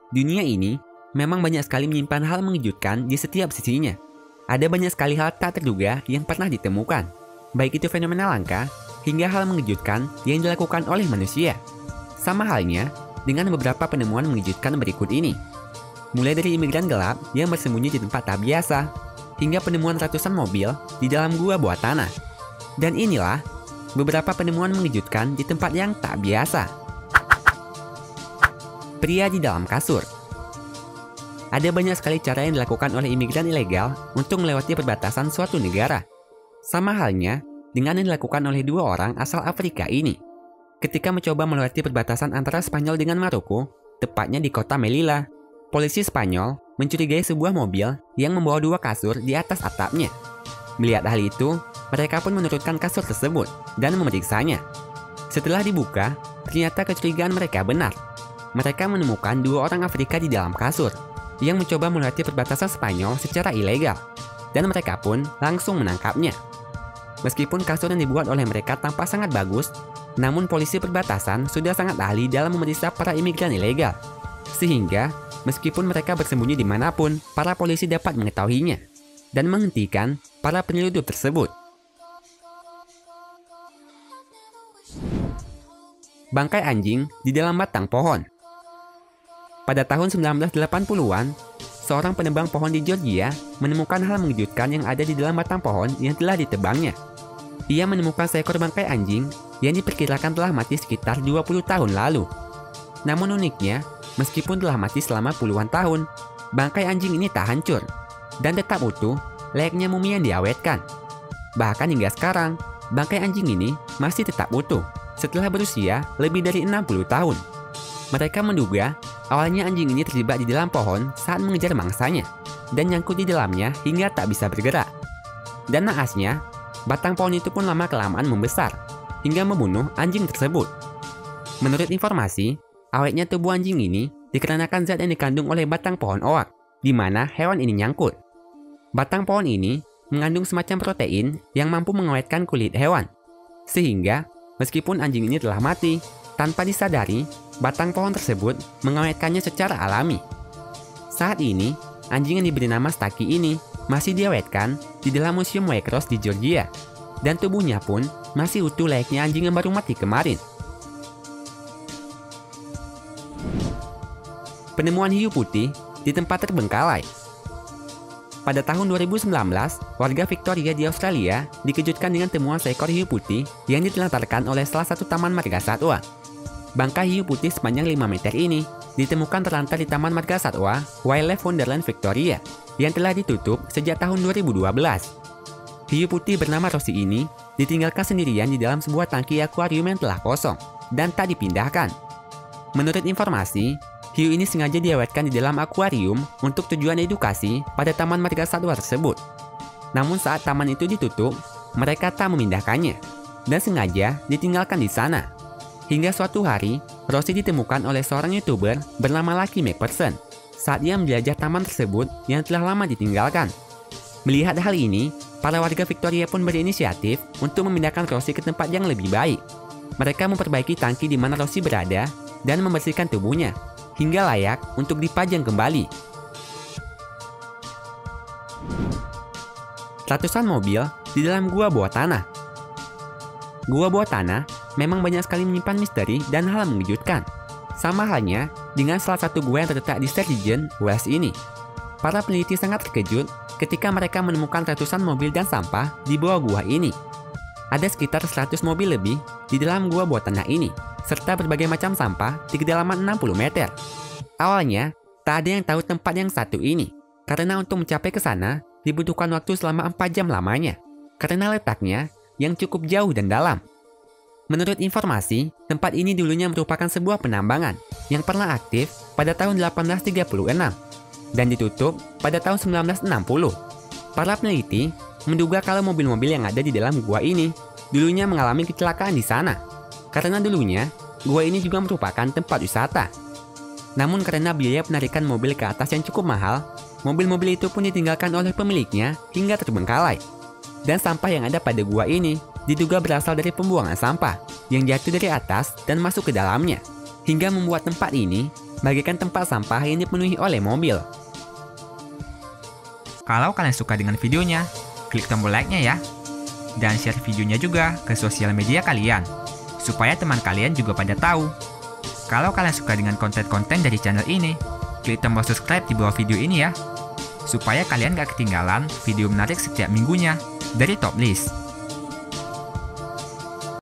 Dunia ini memang banyak sekali menyimpan hal mengejutkan di setiap sisinya. Ada banyak sekali hal tak terduga yang pernah ditemukan, baik itu fenomena langka hingga hal mengejutkan yang dilakukan oleh manusia. Sama halnya dengan beberapa penemuan mengejutkan berikut ini. Mulai dari imigran gelap yang bersembunyi di tempat tak biasa, hingga penemuan ratusan mobil di dalam gua bawah tanah. Dan inilah beberapa penemuan mengejutkan di tempat yang tak biasa. Pria di dalam kasur. Ada banyak sekali cara yang dilakukan oleh imigran ilegal untuk melewati perbatasan suatu negara. Sama halnya dengan yang dilakukan oleh dua orang asal Afrika ini. Ketika mencoba melewati perbatasan antara Spanyol dengan Maroko, tepatnya di kota Melilla, polisi Spanyol mencurigai sebuah mobil yang membawa dua kasur di atas atapnya. Melihat hal itu, mereka pun menurunkan kasur tersebut dan memeriksanya. Setelah dibuka, ternyata kecurigaan mereka benar. Mereka menemukan dua orang Afrika di dalam kasur yang mencoba melewati perbatasan Spanyol secara ilegal, dan mereka pun langsung menangkapnya. Meskipun kasur yang dibuat oleh mereka tampak sangat bagus, namun polisi perbatasan sudah sangat ahli dalam memeriksa para imigran ilegal. Sehingga, meskipun mereka bersembunyi dimanapun, para polisi dapat mengetahuinya dan menghentikan para penyeludup tersebut. Bangkai anjing di dalam batang pohon. Pada tahun 1980-an, seorang penebang pohon di Georgia menemukan hal mengejutkan yang ada di dalam batang pohon yang telah ditebangnya. Ia menemukan seekor bangkai anjing yang diperkirakan telah mati sekitar 20 tahun lalu. Namun uniknya, meskipun telah mati selama puluhan tahun, bangkai anjing ini tak hancur dan tetap utuh, layaknya mumi yang diawetkan. Bahkan hingga sekarang, bangkai anjing ini masih tetap utuh setelah berusia lebih dari 60 tahun. Mereka menduga awalnya anjing ini terjebak di dalam pohon saat mengejar mangsanya dan nyangkut di dalamnya hingga tak bisa bergerak. Dan naasnya, batang pohon itu pun lama-kelamaan membesar hingga membunuh anjing tersebut. Menurut informasi, awetnya tubuh anjing ini dikarenakan zat yang dikandung oleh batang pohon oak, di mana hewan ini nyangkut. Batang pohon ini mengandung semacam protein yang mampu mengawetkan kulit hewan. Sehingga, meskipun anjing ini telah mati, tanpa disadari, batang pohon tersebut mengawetkannya secara alami. Saat ini, anjing yang diberi nama Stucky ini masih diawetkan di dalam Museum Waycross di Georgia, dan tubuhnya pun masih utuh layaknya anjing yang baru mati kemarin. Penemuan hiu putih di tempat terbengkalai. Pada tahun 2019, warga Victoria di Australia dikejutkan dengan temuan seekor hiu putih yang ditelantarkan oleh salah satu taman marga satwa. Bangkai hiu putih sepanjang 5 meter ini ditemukan terlantar di Taman Marga Satwa Wildlife Wonderland Victoria yang telah ditutup sejak tahun 2012. Hiu putih bernama Rosie ini ditinggalkan sendirian di dalam sebuah tangki akuarium yang telah kosong dan tak dipindahkan. Menurut informasi, hiu ini sengaja diawetkan di dalam akuarium untuk tujuan edukasi pada Taman Marga Satwa tersebut. Namun saat taman itu ditutup, mereka tak memindahkannya dan sengaja ditinggalkan di sana. Hingga suatu hari, Rosie ditemukan oleh seorang YouTuber bernama Lucky McPherson saat ia menjelajah taman tersebut yang telah lama ditinggalkan. Melihat hal ini, para warga Victoria pun berinisiatif untuk memindahkan Rosie ke tempat yang lebih baik. Mereka memperbaiki tangki di mana Rosie berada dan membersihkan tubuhnya hingga layak untuk dipajang kembali. Ratusan mobil di dalam gua bawah tanah. Gua bawah tanah memang banyak sekali menyimpan misteri dan hal mengejutkan. Sama halnya dengan salah satu gua yang terletak di Sturgeon, Wales ini. Para peneliti sangat terkejut ketika mereka menemukan ratusan mobil dan sampah di bawah gua ini. Ada sekitar 100 mobil lebih di dalam gua bawah tanah ini, serta berbagai macam sampah di kedalaman 60 meter. Awalnya, tak ada yang tahu tempat yang satu ini, karena untuk mencapai ke sana dibutuhkan waktu selama 4 jam lamanya, karena letaknya yang cukup jauh dan dalam. Menurut informasi, tempat ini dulunya merupakan sebuah penambangan yang pernah aktif pada tahun 1836 dan ditutup pada tahun 1960. Para peneliti menduga kalau mobil-mobil yang ada di dalam gua ini dulunya mengalami kecelakaan di sana, karena dulunya gua ini juga merupakan tempat wisata. Namun karena biaya penarikan mobil ke atas yang cukup mahal, mobil-mobil itu pun ditinggalkan oleh pemiliknya hingga terbengkalai. Dan sampah yang ada pada gua ini diduga berasal dari pembuangan sampah yang jatuh dari atas dan masuk ke dalamnya, hingga membuat tempat ini bagaikan tempat sampah yang dipenuhi oleh mobil. Kalau kalian suka dengan videonya, klik tombol like-nya ya. Dan share videonya juga ke sosial media kalian, supaya teman kalian juga pada tahu. Kalau kalian suka dengan konten-konten dari channel ini, klik tombol subscribe di bawah video ini ya, supaya kalian gak ketinggalan video menarik setiap minggunya dari Top List.